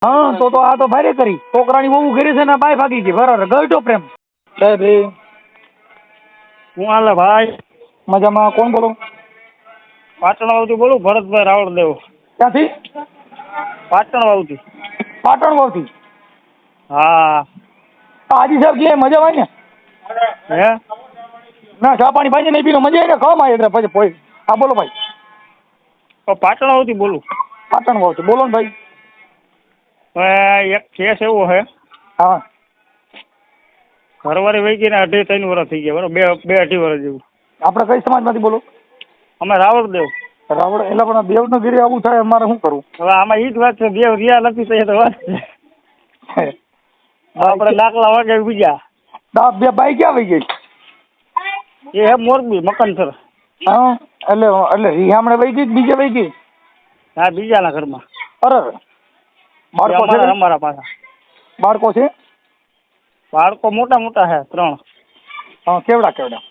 હા તો આ તો ભારે કરી છોકરાની બહુ ઘરે છે ને બાય ભાગી ગઈ બરાબર ગયો પ્રેમ ભાઈ હું હાલે ભાઈ મજામાં કોણ બોલો પાટણ વાવથી બોલું ભરતભાઈ રાવળદેવ ક્યાંથી પાટણ વાવથી પાટણ વાવથી હા હાજી સાહેબ કે મજા હોય ને હે ના ચા પાણી ભાઈ નહીં પીનો મજા આવે ને ખાવા એટલે પછી પોઈ હા બોલો ભાઈ તો પાટણ વાવથી બોલું પાટણ વાવથી બોલો ને ભાઈ હવે એક કેસ એવો છે હા ઘરવાળી વહી ગઈ ને 2.5-3 વર્ષ થઈ ગયા બરોબર 2-2.5 વર્ષ જેવું આપણે કઈ સમાજમાંથી બોલો અમે રાવળદેવ રાવણ એટલે પણ દેવનો ગીરી આવું થાય અમારે શું કરવું હવે આમાં ઈ જ વાત છે દેવ રિયા નથી થઈ તો વાત છે આપણે દાખલા વાગે બીજા બે બાઈ ક્યાં વહી ગઈ એ હે મોરબી મકનસર હા એટલે રિહામણે વહી ગઈ બીજે વહી ગઈ હા બીજાના ઘરમાં અરે બાળકો છે અમારા પાછા બાળકો છે બાળકો મોટા મોટા છે 3 હા કેવડા કેવડા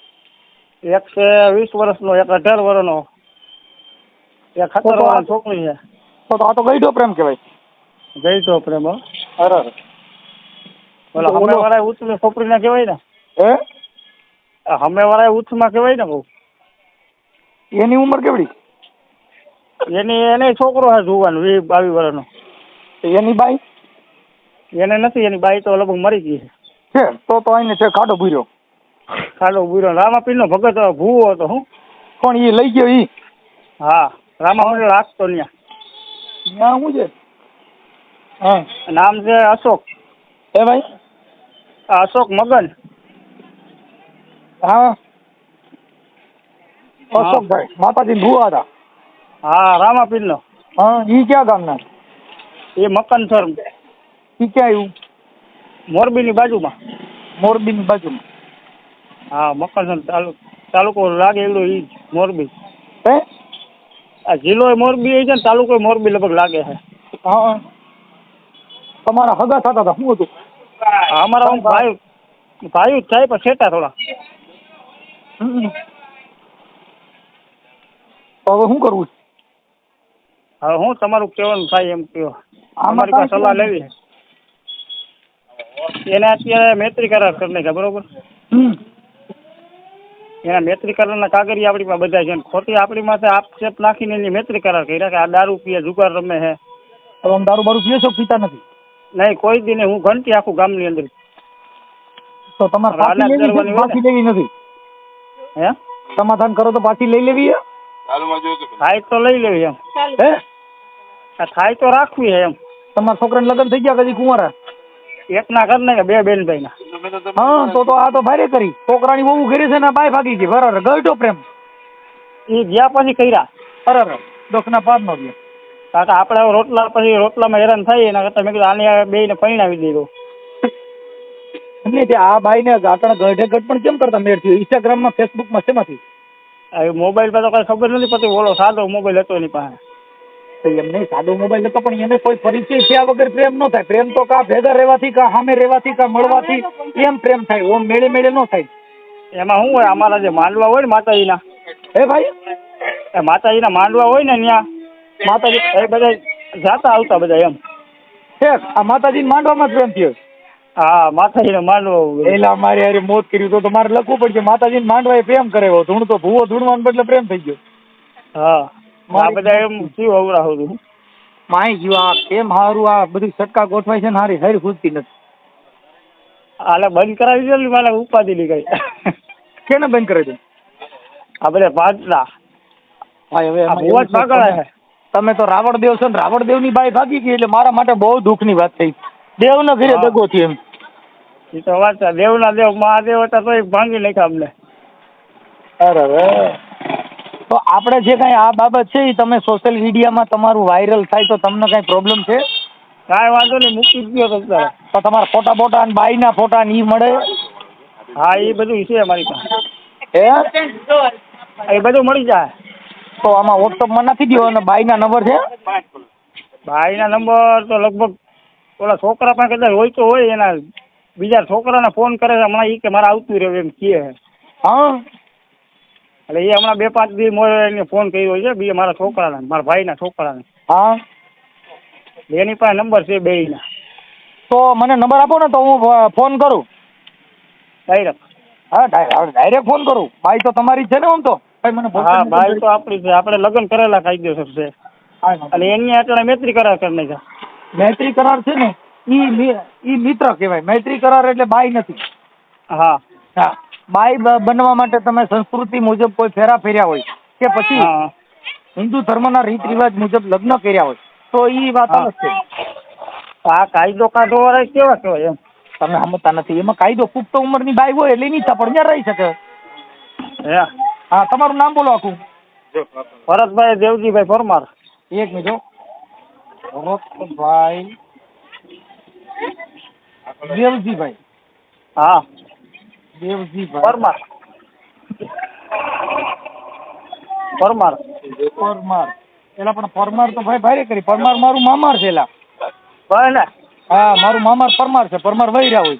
એક છે 20 વર્ષનો એક 18 વર્ષનો એક 17 વર્ષની છોકરી છે તો આ તો ગઈઢો પ્રેમ કહેવાય જઈ તો પ્રેમ હો. અરે ઓલા હમે વાળા ઉચ્ચની છોકરીને કહેવાય ને હે હમે વાળા ઉચ્ચમાં કહેવાય ને બહુ એની ઉંમર કેવડી એને છોકરો છે જુવાન 20-22 વર્ષનો એની બાઈ એને નથી એની બાઈ તો લગભગ મરી ગઈ છે તો આઈને છે ખાડો ભૂર્યો ખાડો બુરો રામાપીરનો ભગત ભૂવો હતો હું પણ એ લઈ ગયો ઈ હા રામાપીર રાખતો ત્યાં ત્યાં શું છે હા નામ છે અશોક એ ભાઈ અશોક મગન હા અશોકભાઈ માતાજી ભૂવા હતા હા રામાપીરનો હા ઈ ક્યાં ગામના એ મકનસર ઈ ક્યાં આવ્યું મોરબીની બાજુમાં મોરબીની બાજુમાં હા મકનસર તાલુકો લાગે એવડો ઈ જ મોરબી હે આ જિલ્લો મોરબી છે ને તાલુકો મોરબી લગભગ લાગે છે હા તમારા હગા થતા હતા શું હતું અમારા ભાઈ જ થાય પણ છેટા થોડા તો હવે શું કરવું હવે હું તમારું કહેવાનું થાય એમ કહો આમાં અમારી પાસે સલાહ લેવી એને અત્યારે મૈત્રી કરાર કરી નાખ્યા બરોબર એના મૈત્રી કરારના કાગળિયા આપણી પાસે બધા છે ખોટી આપણી માથે આક્ષેપ નાખીને એની મૈત્રી કરાર કર્યા કે આ દારૂ પીએ જુગાર રમે છે હવે આમ દારૂ બારૂ પીએ છો પીતા નથી નહીં કોઈ દી નહીં હું ઘંટી આખું ગામની અંદર તો તમારે પાછી લેવી છે કે પાછી લેવી નથી હે સમાધાન કરો તો પાછી લઈ લેવી થાય તો લઈ લેવી એમ હે થાય તો રાખવી છે એમ તમારા છોકરાને લગ્ન થઈ ગયા કદી કુંવારા એકના ઘર ને કે 2 બેનભાઈના હા તો આ તો ભારે કરી છોકરાની બહુ ઘરે છે ને બાય ભાગી ગઈ બરાબર ગયો પ્રેમ એ ગયા પછી કર્યા અરે દોખના પાર નો ગયા કારણ કે આપણે હવે રોટલા પછી રોટલામાં હેરાન થાય એના કરતા મેં કીધું આને બેયને પરણાવી દીધો એટલે આ બાઈ ને ગાટણ ગઢે ગઢ પણ કેમ કરતા મેળ થયું ઇન્સ્ટાગ્રામમાં ફેસબુકમાં શેમાંથી હવે મોબાઈલ પર તો કઈ ખબર નથી પડતી ઓલો સાદો મોબાઈલ હતો એની પાસે એમ નહીં સાદો મોબાઈલ હતો પણ એને કોઈ પરિચય થયા વગર પ્રેમ ન થાય પ્રેમ તો કા ભેગા રહેવાથી કા સામે રહેવાથી કા મળવાથી એમ પ્રેમ થાય ઓમ મેળે મેળે ન થાય એમાં શું હોય અમારા જે માંડવા હોય ને માતાજીના હે ભાઈ એ માતાજીના માંડવા હોય ને ત્યાં માતાજી એ બધા જાતા આવતા બધા એમ છે આ માતાજી માંડવામાં પ્રેમ થયો હા માતાજીનો માંડવો એલા મારે યાર મોત કર્યું તો તમારે લખવું પડશે માતાજી માંડવા પ્રેમ કરેવો ધૂણતો ભૂવો ધૂણવાનો બદલે પ્રેમ થઈ ગયો હા આ બધા એમ શું અવરાહ હતું માય ગયું આ કેમ હારું આ બધી સટકા ગોઠવાય છે ને હારી હારી ખૂટતી નથી હાલે બંધ કરાવી દે મને ઉપાધિ ની ગઈ કેને બંધ કરી દે આ બધા પાટલા ભાઈ હવે બહુ જ પાગળ છે તમે તો રાવણદેવ છો ને રાવણદેવ ની બાઈ ભાગી ગઈ એટલે મારા માટે બહુ દુઃખ ની વાત થઈ દેવ ના ઘરે દગો થયો એમ એ તો વાત છે દેવના દેવ મહાદેવ હતા તો ભાંગી નાખ્યા અમને અરે તો આપણે જે કાંઈ આ બાબત છે એ તમે સોશિયલ મીડિયામાં તમારું વાયરલ થાય તો તમને કાંઈ પ્રોબ્લેમ છે કાંઈ વાંધો નહીં મૂકી જ ગયો તો તો તમારા ફોટા બોટા અને બાઈના ફોટા ને એ મળે હા એ બધું છે અમારી પાસે હે એ બધું મળી જાય તો આમાં વોટ્સઅપમાં નાખી દો અને બાઈના નંબર છે ભાઈના નંબર તો લગભગ ઓલા છોકરા પાસે કદાચ હોય તો હોય એના બીજા છોકરાને ફોન કરે છે હમણાં એ કે મારે આવતું રહ્યું એમ કહે હા એટલે એ હમણાં 2-5 દી મોડે એને ફોન કર્યો છે મારા છોકરાને મારા ભાઈના છોકરાને હા એની પાસે નંબર છે બેયના. તો મને નંબર આપો ને તો હું ફોન કરું. ડાયરેક્ટ. હા ડાયરેક્ટ ફોન કરું. બાઈ તો તમારી જ છે ને આમ તો ભાઈ મને હા ભાઈ તો આપણી છે, આપણે લગ્ન કરેલા કાયદેસર છે. અને એની અટણે મૈત્રી કરાર કરી નાખ્યા. મૈત્રી કરાર છે ને ઈ મિત્ર કહેવાય. મૈત્રી કરાર એટલે બાઈ નથી. હા હા બાઈ બનવા માટે તમે સંસ્કૃતિ મુજબ કોઈ ફેરા ફેર્યા હોય કે પછી હા હિન્દુ ધર્મના રીત રિવાજ મુજબ લગ્ન કર્યા હોય તો ઈ વાત હા. અલગ છે. આ કાયદો કાઢો વાળા કેવા કહેવાય એમ. તમે સમજતા નથી. એમાં કાયદો પુખ્ત ઉંમરની બાઈ હોય એટલે એની પણ ત્યાં રહી શકે. હે હા તમારું નામ બોલો આખું. ભરતભાઈ દેવજીભાઈ પરમાર. એક મિનિટ હો. ભરતભાઈ દેવજીભાઈ. હા દેવજીભાઈ પરમાર. પરમાર. પરમાર. એલા પણ પરમાર તો ભાઈ ભારે કરી. પરમાર મારું મામાર છે એલા. ભાઈ ને હા મારું મામાર પરમાર છે. પરમાર વહી રહ્યા હોય.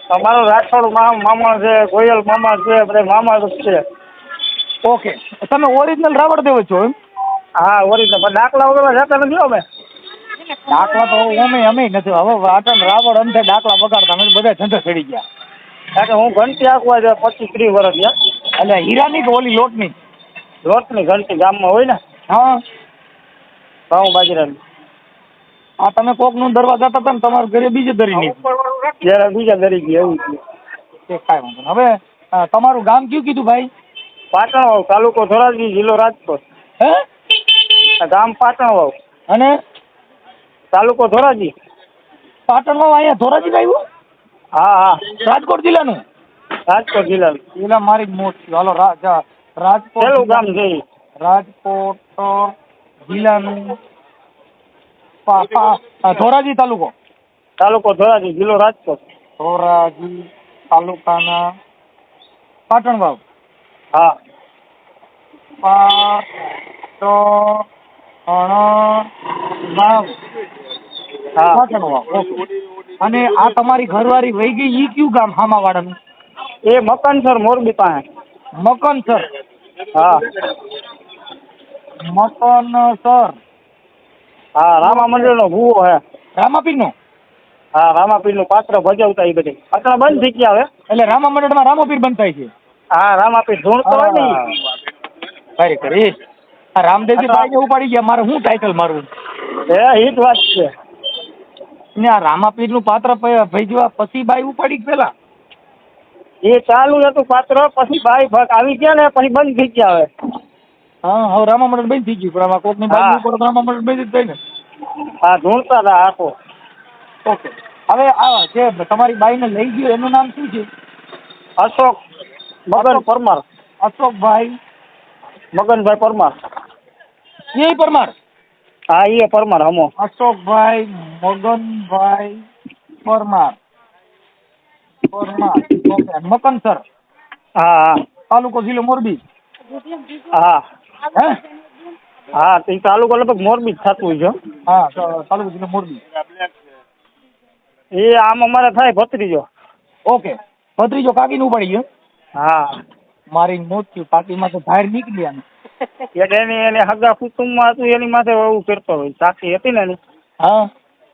તમારો રાજકોટ મામા છે, ગોયલ મામા છે, બધા મામા જ છે. ઓકે તમે ઓરિજિનલ રાવળ દેવ છો એમ? હા ઓરિજિનલ. પણ દાખલા વગર જતા નથી અમે. દાખલા તો અમે નથી. હવે વાટણ રાવળ અંતે દાખલા વગાડતા નથી. બધા ધંધે ચડી ગયા. કારણ કે હું ઘંટી આખવા છે 25-30 વર્ષ થયા. એટલે હીરાની કે ઓલી લોટની? લોટની ઘંટી ગામમાં હોય ને હા ઘઉં બાજરાની. આ તમે કોકનું દરવા જતા હતા ને તમારા ઘરે બીજે દરી નહીં. જયારે બીજા દરી ગયા એવું થયું. તે કાંઈ વાંધો નહીં. હવે તમારું ગામ કયું કીધું ભાઈ? પાટણવાવ, તાલુકો ધોરાજી, જિલ્લો રાજકોટ. હે ગામ પાટણવાવ, અને તાલુકો ધોરાજી. પાટણમાં અહીંયા ધોરાજી આવ્યું? હા હા રાજકોટ જિલ્લાનું? રાજકોટ જિલ્લાનું. જિલ્લા મારી જ મોટ છે. હાલો રાજકોટ પેલું ગામ છે ઈ. રાજકોટ જિલ્લાનું ધોરાજી તાલુકો? તાલુકો ધોરાજી, જિલ્લો રાજકોટ. ધોરાજી તાલુકાના પાટણ વાવ. હા હા પાટણ વાવ. ઓકે. અને આ તમારી ઘરવાળી વહી ગઈ ઈ કયું ગામ હામાવાડાનું? એ મકનસર, મોરબી પાસે. મકનસર. હા મકનસર. હા રામા મંદિરનો ભૂવો હે. રામાપીરનો? હા રામાપીરનું પાત્ર ભજવતા એ બધી પાત્ર બંધ થઈ ગયા હવે. એટલે રામા મંડળમાં રામાપીર બનતા છે? હા રામાપીર ધૂણતો હોય ને ઈ. ખરેખર એ આ રામદેવજી બાઈને ઉપાડી ગયા. મારે શું ટાઇટલ મારવું? એ હિટ વાત છે. ને આ રામાપીરનું પાત્ર ભજવા પછી બાઈ ઉપાડી પેલા? એ ચાલુ હતું પાત્ર, પછી ભાઈ ભગ આવી ગયા ને પછી બંધ થઈ ગયા હવે. હા હવે રામા મંડળ બંધ થઈ ગયું. પણ આમાં કોકની બાઈ ઉપર રામા મંડળ બંધ જ થાય ને. હા ધૂણતા હતા આખો. ઓકે. હવે આ જે તમારી બાઈને લઈ ગયો એનું નામ શું છે? અશોક મગન પરમાર. અશોકભાઈ મગનભાઈ પરમાર. એ પરમાર? હા એ પરમાર હમો. અશોકભાઈ મગનભાઈ પરમાર. પરમાર. ઓકે. મકનસર. હા હા તાલુકો જિલ્લો મોરબી? હા હે હા તો એ તાલુકો લગભગ મોરબી જ થતું છે. હા તાલુકો જિલ્લો મોરબી. એ આમ અમારે થાય ભત્રીજો. ઓકે. ભત્રીજો કાકીને ઉપાડી ગયો? હા મારી મોત થયું. કાકીમાં તો બહાર નીકળ્યા ને. એટલે એને હગા કુટુંબમાં હતું એની માથે એવું કરતો હોય. સાક્ષી હતી ને એની. હા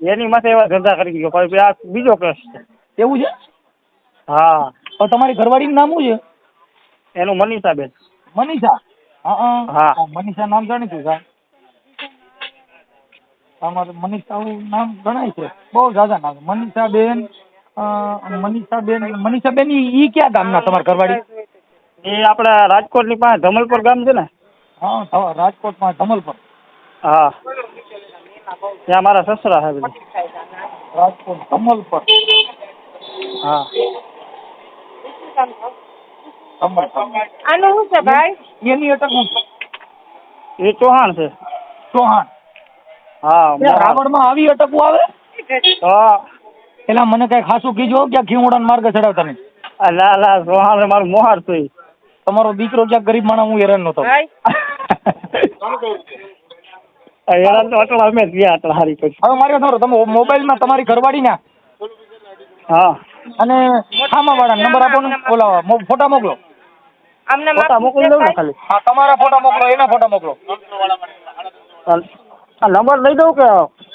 એની માથે એવા ધંધા કરી ગયો. પછી આ બીજો કેસ છે. એવું છે? હા તો તમારી ઘરવાળીનું નામ શું છે? એનું મનીષાબેન. મનીષા? હા મનીષા નામ જાણીતું છે. તમારું મનીષા નામ ગણાય છે. બહુ ઝાઝા નામ. મનીષાબેન. મનીષાબેન ઈ ક્યાં ગામના તમારા ઘરવાળી? એ આપડા રાજકોટની પાસે ધમલપુર ગામ છે ને. હા રાજકોટમાં ધમલપુર. હા ત્યાં મારા સસરા છે બધા. રાજકોટ ધમલપુર. હા આનું શું છે ભાઈ? એની અટક શું છે? એ ચૌહાણ છે. ચૌહાણ? હા રાવણમાં આવી અટકવું આવે? હા પેલા મને કઈ ખાસું કીજો ક્યાં ખીમોડાના માર્ગે ચડાવતા નહીં. લા લા ચૌહાણ મારું મોહાર છે. તમારો દીકરો ક્યાંક ગરીબ માણસ હું હેરાન નતો. હેરાન તો અટલા અમે ગયા અટલા હારી પછી. હવે મારી વાત સાંભળો. તમે મોબાઈલમાં તમારી ઘરવાળીના હા અને ખામાવાળા નંબર આપો ને. ઓલા ફોટા મોકલો. આમને ફોટા મોકલી દઉં ને ખાલી. હા તમારા ફોટા મોકલો, એના ફોટા મોકલો. આ નંબર દઈ દઉં કે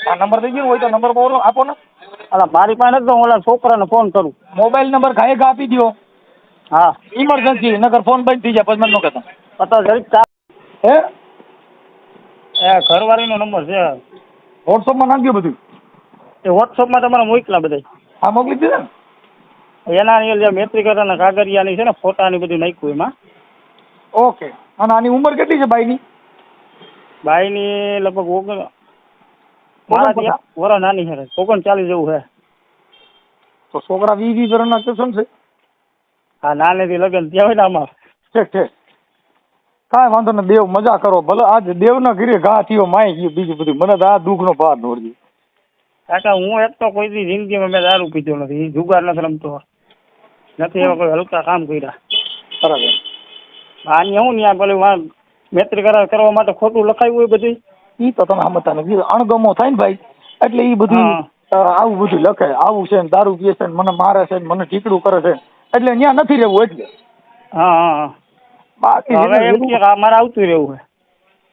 આ નંબર થઈ ગયો હોય તો નંબર બોલો આપો ને. અલા મારી પાસે તો હું ઓલા છોકરાને ફોન કરું. મોબાઈલ નંબર ઘાએ ઘા આપી દો. હા ઇમરજન્સી નકર ફોન બંધ થઈ જાય પછી મને ન કહેતા. પતા જરીક ચા હે એ ઘરવાળીનો નંબર છે વોટ્સઅપમાં નાખજો બધું. એ વોટ્સઅપમાં તમારે મોકલા બધા હા મોકલી દીધા ને. એના જે મેટ્રિકના કાગળિયાની છે ને ફોટાની બધું નાખ્યું એમાં. ઓકે. અને આની ઉંમર કેટલી છે બાઈની? બાઈની લગભગ મારાથી 1 વર્ષ નાની છે 39 જેવું છે. તો છોકરા 20 વર્ષના છે શું છે? હા નાનેથી લગ્ન ત્યાં હોય ને આમાં. ઠીક ઠીક કાંઈ વાંધો ને દેવ મજા કરો ભલે આજ દેવના ઘરે ઘા થયો માય ગયું બીજું બધું મને તો આ દુઃખનો ભાર નોરજી. કાકા હું એક તો કોઈ દી જિંદગીમાં મેં દારૂ પીધો નથી જુગાર નથી રમતો નથી એવા કોઈ હલકા કામ કર્યા. બરાબર. આની હું ત્યાં પેલું મેટ્રિક કરવા માટે ખોટું લખાયું હોય બધું. ઈ તો તમે સમજતા નથી અણગમો થાય ને ભાઈ એટલે ઈ બધું આવું બધું લખે આવું છે ને દારૂ પીએ છે ને મને મારે છે ને મને ટીકડું કરે છે એટલે ત્યાં નથી રહેવું એટલે. હા હા બાકી હવે એમ કે મારે આવતું રહેવું છે.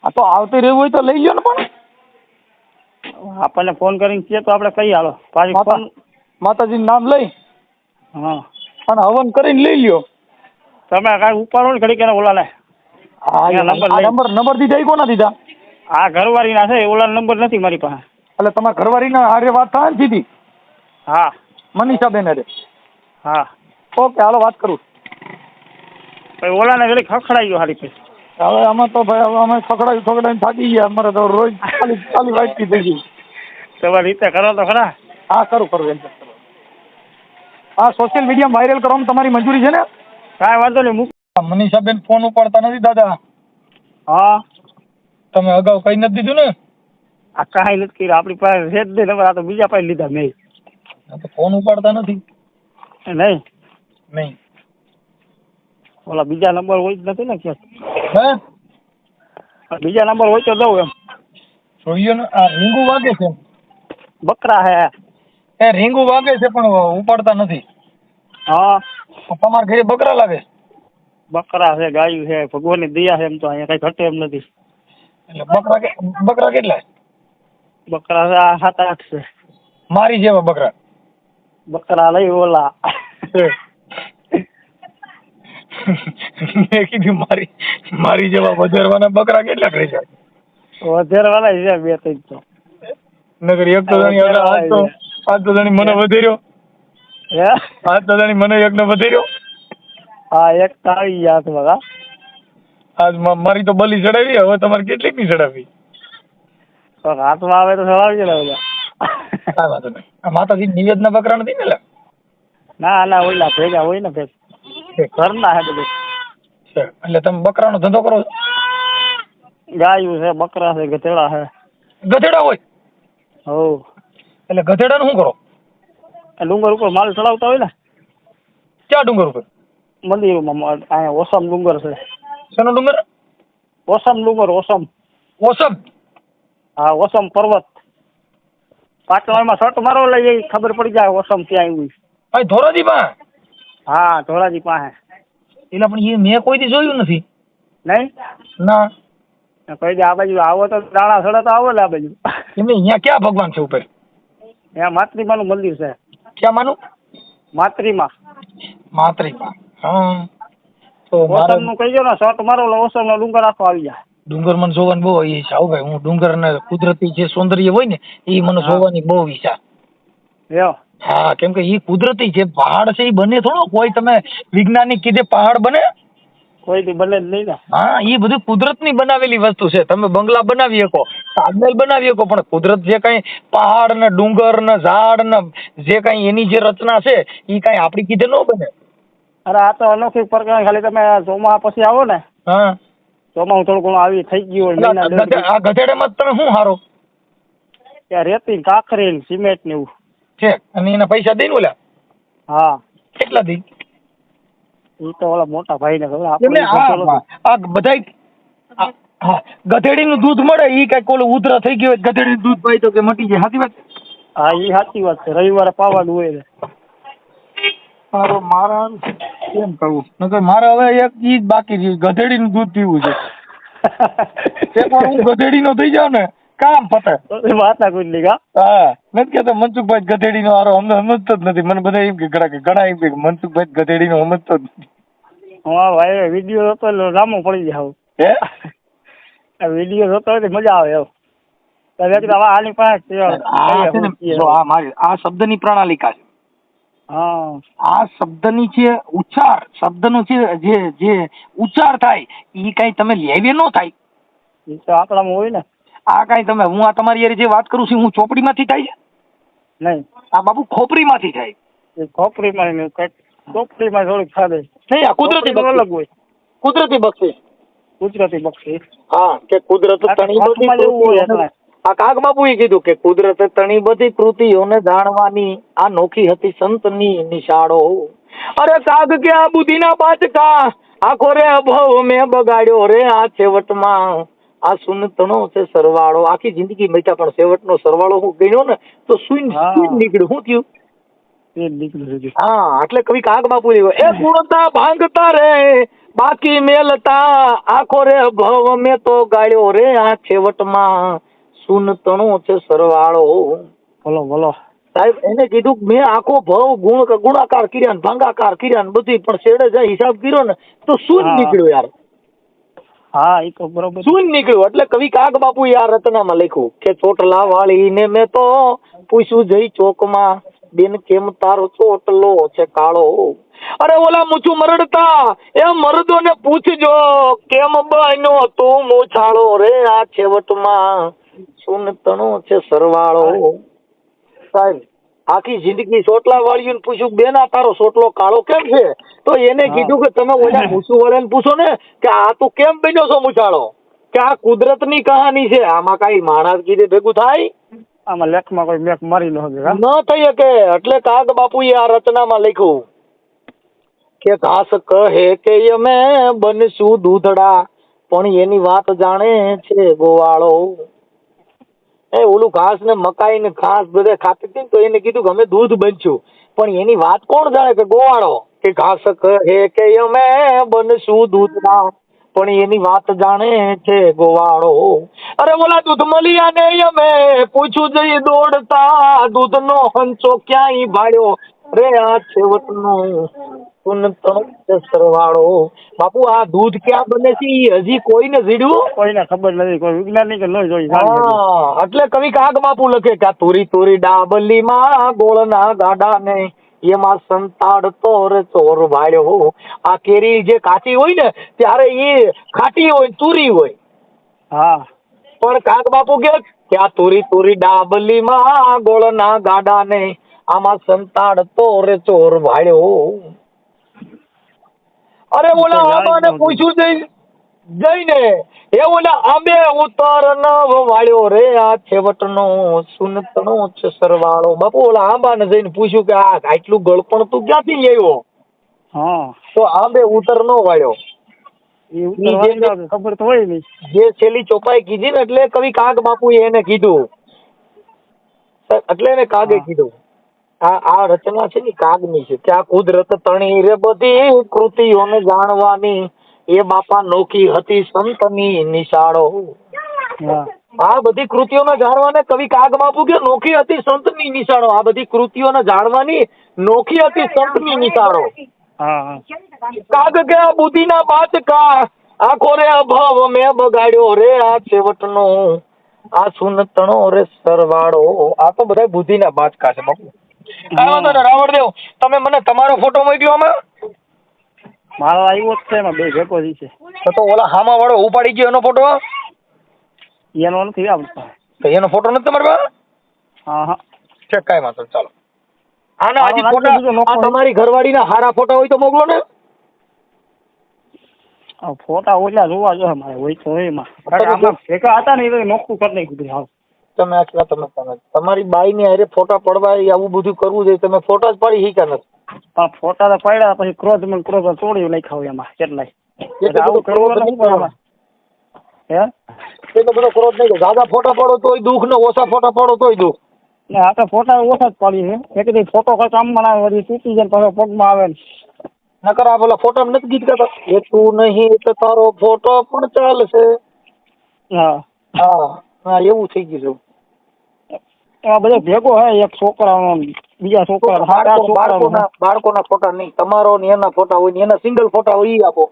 હા તો આવતું રહેવું હોય તો લઈ લ્યો ને પણ. આપણને ફોન કરીને કહે તો આપણે કઈ હાલો પાછી ફોન. માતાજીનું નામ લઈ હા અને હવન કરીને લઈ લ્યો. તમે કાંઈ ઉપાડો ને ઘડી કે ઓલાને. હા નંબર દીધા કોના દીધા? આ ઘરવાળીના છે ઓલા નંબર નથી મારી પાસે. એટલે તમારા ઘરવાળીના હારે વાત થાય ને સીધી? હા મનીષાબેન હારે. હા ઓકે હાલો વાત કરું. પછી ઓલાને ઘડી ખખડાઈ ગયો હારી પછી. હવે અમે તો ભાઈ હવે અમે ખકડાઈને થાકી ગયા અમારે તો રોજ ખાલી વાટકી થઈ ગઈ. તમારી રીતે કરો તો ખરા. હા કરું એમ. હા સોશિયલ મીડિયામાં વાયરલ કરવામાં તમારી મંજૂરી છે ને? કાંઈ વાંધો નહીં મૂક. મનીષાબેન ફોન ઉપાડતા નથી દાદા. હા તમે અગાઉ કઈ નથી દીધું ને? આ કાંઈ નથી કર્યું આપણી પાસે છે જ નહીં નંબર આ તો બીજા પાસે લીધા મેં. તો ફોન ઉપાડતા નથી? નહીં ઓલા બીજા નંબર હોય જ નથી ને ક્યાં. હે બીજા નંબર હોય તો દઉં એમ. જોઈએ ને આ રીંગુ વાગે છે. બકરા હે એ રીંગુ વાગે છે પણ ઉપાડતા નથી. હા તમારા ઘરે બકરા લાગે? બકરા છે ગાયું છે ભગવાનની દયા છે એમ તો અહીંયા કઈ ઘટે એમ નથી. એટલે બકરા કેટલા? બકરા છે આ 7-8 છે. મારી જેવા બકરા? બકરા લઈ ઓલા મેં કીધું મારી જેવા વધારવાના બકરા કેટલા કરી જાય? વધારવાના છે 2-3 તો. નગર એક તો જાણી આજ તો જાણી મને વધેર્યો. હે આજ તો જાણી મને એક ને વધેર્યો. હા એક તો આવી ગયા હાથમાં. આજ મારી તો બલી ચડાવી હવે તમારે કેટલીક ની ચડાવી? હાથમાં આવે તો ચડાવજે ને ઓલા. કાંઈ વાંધો નહીં. આ માતાજી નિવેદના બકરા નથી ને? ના ઓલા ભેગા હોય ને ભેગ ઘરના હે બધું. એટલે તમે બકરાનો ધંધો કરો છો? ગાયું છે બકરા છે ગધેડા છે. ગધેડા હોય? હો એટલે ગધેડાનું શું કરો? ડુંગર ઉપર માલ ચડાવતા હોય ને. ક્યાં ડુંગર ઉપર? મંદિરમાં અહીંયા ઓસમ ડુંગર છે. શેનો ડુંગર? ઓસમ ડુંગર ઓસમ. ઓસમ? હા ઓસમ પર્વત. પાટણમાં શર્ટ મારો લઈ જઈ ખબર પડી જાય ઓસમ ત્યાં આવ્યું. ભાઈ ધોરાજી માં? હા ધોરાજી પાસે. એટલે પણ એ મેં કોઈ દી જોયું નથી. નહીં ના કહી દે આ બાજુ આવો તો દાણા સડે તો આવો ને આ બાજુ. એમને અહીંયા ક્યાં ભગવાન છે ઉપર? ત્યાં માતૃમાનું મંદિર છે. ક્યાં માનું? માતૃમા. માતૃમા. હા તો ઓસમ નું કહી દો ને શર્ટ મારો ઓસમ નો ડુંગર આખો આવી જાય. ડુંગર મને જોવાની બહુ ઈચ્છા હોય ભાઈ. હું ડુંગર ને કુદરતી જે સૌંદર્ય હોય ને એ મને જોવાની બહુ ઈચ્છા. હા કેમ કે એ કુદરતી જે પહાડ છે એ બને થોડો કોઈ તમે વિજ્ઞાનિક કીધે પહાડ બને? કોઈ દી બને જ નહીં ને. હા એ બધું કુદરતની બનાવેલી વસ્તુ છે. તમે બંગલા બનાવી શકો, તાજમહેલ બનાવી શકો, પણ કુદરત જે કઈ પહાડ ને ડુંગર ને ઝાડ ને જે કઈ એની જે રચના છે એ કઈ આપડી કીધે ન બને. અરે આ તો અનોખી પ્રકાર. ખાલી તમે ચોમા પછી આવો ને. હા ચોમાસું થોડું ઘણું આવી થઈ ગયું હોય. આ ગધેડામાં તમે શું હારો? ત્યાં રેતી કાંકરી સિમેન્ટ ને એવું છે. અને એના પૈસા દઈ ઓલા? હા કેટલા દી? એ તો ઓલા મોટા ભાઈ ને ખબર. આ બધા ગધેડી નું દૂધ મળે ઈ કઈક ઓલું ઉધરા થઈ ગયો ગધેડી દૂધ પાઈ તો કે મટી જાય. સાચી વાત? હા એ સાચી વાત છે. રવિવારે પાવાનું હોય ને. મારા કેમ કરવું? નકર મારે હવે એક ઈ બાકી રહ્યું ગધેડી નું દૂધ પીવું છે. એકવાર હું ગધેડી નો થઈ જાવ ને કામ પતે. વાતા કોઈ નહીં કા. હા નથી કહેતો મનસુખભાઈ ગધેડીનો હારો અમને સમજતો જ નથી. મને બધા એમ કે ઘણા એમ કે મનસુખભાઈ ગધેડીનો સમજતો જ નથી. હા ભાઈ વિડીયો જોતો એટલે રામો પડી જાય. હે વિડીયો જોતો હોય તો મજા આવે એમ. આની પાસે આ શબ્દની પ્રણાલિકા છે. હા આ શબ્દની જે ઉચ્ચાર શબ્દનો જે ઉચ્ચાર થાય એ કઈ તમે લેવે ન થાય. એ તો આપણામાં હોય ને. આ કઈ તમે હું આ તમારી યાર જે વાત કરું છું હું ચોપડીમાંથી થાય છે નહીં. આ બાબુ ખોપરીમાંથી થાય. એ ખોપરીમાં ચોપડીમાં થોડીક સાદે નહીં. આ કુદરતી અલગ હોય. કુદરતી બક્ષિસ. કુદરતી બક્ષિસ. હા કે કુદરત તણી બધી આ કાગ બાપુએ કીધું કે કુદરત તણી બધી કૃતિઓને જાણવાની આ નોખી હતી સંતની નિશાળો. અરે કાગ કે આ બુદ્ધિના બાચકા આખો રે અભાવ મેં બગાડ્યો રે આ છેવટમાં આ સુનતણો છે સરવાળો. આખી જિંદગી બેઠા પણ છેવટનો સરવાળો હું ગણ્યો ને તો સુન નીકળ્યું. શું થયું? હા એટલે કવિ કાગ બાપુ એ ગુણતા ભાંગતા રે બાકી મેલતા આખો રે ભવ મેં તો ગાળ્યો રે આ છેવટમાં સુનતણો છે સરવાળો. બોલો બોલો સાહેબ એને કીધું મેં આખો ભવ ગુણાકાર કર્યા ને ભાંગાકાર કર્યા ને બધી પણ છેડે જાય હિસાબ કર્યો ને તો શું નીકળ્યું યાર. હા એ તો બરોબર શું નીકળ્યું. એટલે કવિ કાગ બાપુ યાર રચનામાં લખ્યું કે ચોટલા વાળી ને મેં તો પૂછ્યું જઈ ચોકમાં બેન કેમ તારો ચોટલો છે કાળો. અરે ઓલા મૂછું મરડતા એ મરદો ને પૂછજો કેમ બન્યો તું મૂછાળો રે આ છેવટમાં સુનતણો છે સરવાળો. સાહેબ આખી જિંદગી સોટલા વાળીને પૂછ્યું બેન આ તારો સોટલો કાળો કેમ છે તો એને કીધું કે તમે ઓલા મૂછું વાળાને પૂછો ને કે આ તું કેમ બન્યો છો મૂછાળો કે આ કુદરતની કહાની છે આમાં કઈ માણસ કીધે ભેગું થાય. આમાં લેખમાં કોઈ મેક મારી ન થઈ શકે. એટલે કાગ બાપુએ આ રચનામાં લખ્યું કે ઘાસ કહે કે અમે બનશું દૂધડા પણ એની વાત જાણે છે ગોવાળો. ઓલું ઘાસ ને મકાઈ ને ઘાસ બધે ખાતી હતી તો એને કીધું કે અમે દૂધ બનશું પણ એની વાત કોણ જાણે કે ગોવાળો. કે ઘાસ કહે કે અમે બનશું દૂધડા પણ એની વાત જાણે છે ગોવાળો. અરે બોલા દૂધ મળ્યા ને અમે પૂછું જઈ દોડતા દૂધ નો હંચો ક્યાંય ભાડ્યો રે આ છેવટનો સરવાળો. બાપુ આ દૂધ ક્યાં બને છે હજી કોઈને જીડ્યું કોઈને ખબર નથી. કોઈ વિજ્ઞાનિક ન જોઈ. એટલે કવિ કાગ બાપુ લખે કે આ તુરી તુરી ડાબલીમાં ગોળના ગાડા ને એમાં સંતાડતો રે ચોર ભાડ્યો. આ કેરી જે કાચી હોય ને ત્યારે એ ખાટી હોય તુરી હોય. હા પણ કાગ બાપુ કે આ તુરી તુરી ડાબલીમાં ગોળના ગાડા ને આમાં સંતાડતો રે ચોર ભાડ્યો. અરે ઓલા આંબાને પૂછ્યું જઈને એ ઓલા આંબે ઉતાર ન વાળ્યો રે આ છેવટનો સુનતણો છે સરવાળો. બાપુ ઓલા આંબાને જઈને પૂછ્યું કે આ આટલું ગળપણ તું ક્યાંથી લેવો. હા તો આંબે ઉતર ન વાળ્યો. ખબર તો હોય નહીં. જે છેલ્લી ચોપાઈ કીધી ને એટલે કવિ કાગ બાપુએ એને કીધું એટલે એને કાગે કીધું આ રચના છે ને કાગની છે કે આ કુદરત તણી રે બધી કૃતિઓને જાણવાની એ બાપા નોખી હતી સંતની નિશાળો. આ બધી કૃતિઓને જાણવાને કવિ કાગ બાપુ કે નોખી હતી સંતની નિશાળો. આ બધી કૃતિઓને જાણવાની નોખી હતી સંતની નિશાળો. કાગ કે આ બુદ્ધિના બાચકા આખો રે અભાવ મેં બગાડ્યો રે આ છેવટનો આ સુનતણો રે સરવાળો. આ તો બધા બુદ્ધિના બાચકા છે બાપુ. રાવણદેવ તમે મને તમારો ફોટો મોકલ્યો આમાં. મારો આવ્યો છે એમાં બે ભેગો છે તો ઓલા હામા વાળો ઉપાડી ગયો એનો ફોટો એનો નથી આવતો. તો એનો ફોટો નથી તમારી પાસે? હા ચેક કાંઈ વાંધો ચાલો. આના હજી ફોટા તમારી ઘરવાળીના હારા ફોટા હોય તો મોકલો ને. ફોટા ઓલા જોવા જો મારે હોય તો એમાં ભેગા હતા ને એ નોખું કરી નાખ્યું. હા તમે આટલા તમે તમારી બાઈ ની હારે ફોટા પડવા આવું બધું કરવું જોઈએ. તમે ફોટા જ પાડી શીખ્યા નથી. પણ ફોટા તો પડ્યા પછી ક્રોધ તોડી નાખ્યા હોય એમાં કેટલાય. એટલો બધો ક્રોધ નહીં. દાદા ફોટા પાડો તોય દુઃખ ને ઓછા ફોટા પાડો તોય દુઃખ. આ તો ફોટા ઓછા જ પાડી છે. એક દી ફોટો કઈ કામ માં આવે તૂટી જાય પાછો પગમાં આવે ને નકર આ પેલા ફોટા નથી ગીત ગાતા એ તું નહીં તો તારો ફોટો પણ ચાલશે. હા હા હા એવું થઈ ગયું છે. એમાં બધો ભેગો હોય, એક છોકરાનો બીજા છોકરા બાળકોના ફોટા નહીં, તમારો ને એના ફોટા હોય ને એના સિંગલ ફોટા હોય ઈ આપો.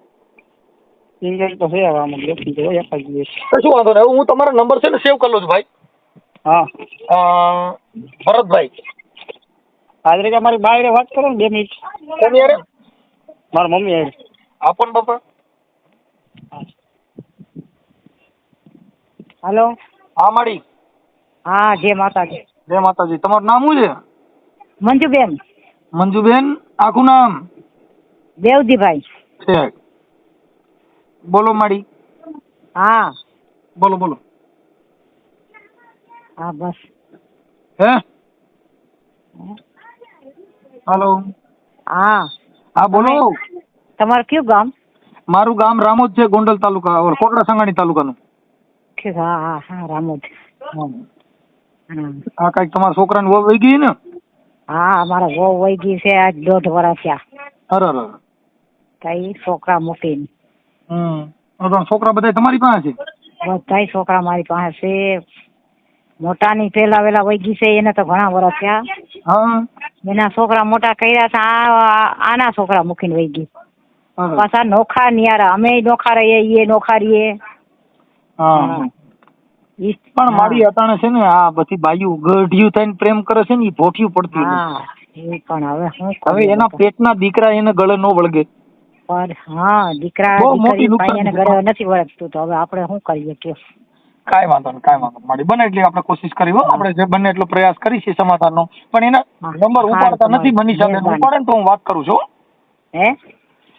સિંગલ તો છે આમાં લખી દો એક જ દિવસ. શું વાંધો નહીં, હું તમારો નંબર છે ને સેવ કરી લઉં છું ભાઈ. હા ભરતભાઈ હાજરી મારી બાયરે વાત કરો ને 2 મિનિટ. કોની યાર? મારા મમ્મી યાર. આપો ને બાપા. હેલો. હા માડી. હા જય માતાજી. જય માતાજી. તમારું નામ શું છે? મંજુબેન. મંજુબેન આખું નામ? દેવજીભાઈ. છે. બોલો માડી. હા બોલો બોલો. હા બસ. હે હાલો. હા હા બોલો. તમારું કયું ગામ? મારું ગામ રામોદ છે, ગોંડલ તાલુકા, કોટડા સંગાણી તાલુકાનું. હા હા હા રામોદ. હા કઈક તમારા છોકરાની વહુ વહી ગઈ ને? હા અમારા વહુ વહી ગઈ છે, આજ 1.5 વર્ષ થયા. અરે કઈ છોકરા મૂકીને. છોકરા બધા તમારી પાસે છે? બધા છોકરા મારી પાસે છે. મોટાની પેલા વેલા વહી ગઈ છે, એને તો ઘણા વર્ષ થયા. હા એના છોકરા મોટા કર્યા હતા, આના છોકરા મૂકીને વહી ગઈ. પાછા નોખા નિયારા, અમે નોખા રહીએ, એ નોખા રહીએ. હા પણ મારી અટાણે છે ને આ બધી બાયું ગઢિયું થઈને પ્રેમ કરે છે ને, એ ભોઠિયું પડતી નથી. પણ હવે એના પેટના દીકરા એને ગળે ન વળગે. હા દીકરા દીકરી એને ગળે નથી વળગતું, તો હવે આપણે શું કરીએ કે? કાંઈ વાંધો નહીં, કાંઈ વાંધો નહીં. બને એટલી આપણે કોશિશ કરી, આપણે જે બને એટલો પ્રયાસ કરીશું સમાધાનનો. પણ એના નંબર ઉપાડતા નથી મનીષા બેન. ઉપાડે ને તો હું વાત કરું છું. હે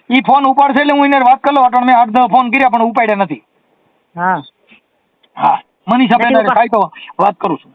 ઈ ફોન ઉપાડશે એટલે હું એને વાત કરી લઉં. અટણ મેં 8-10 ફોન કર્યા પણ ઉપાડ્યા નથી. હા હા મનીષા બેન થાય તો વાત કરું છું.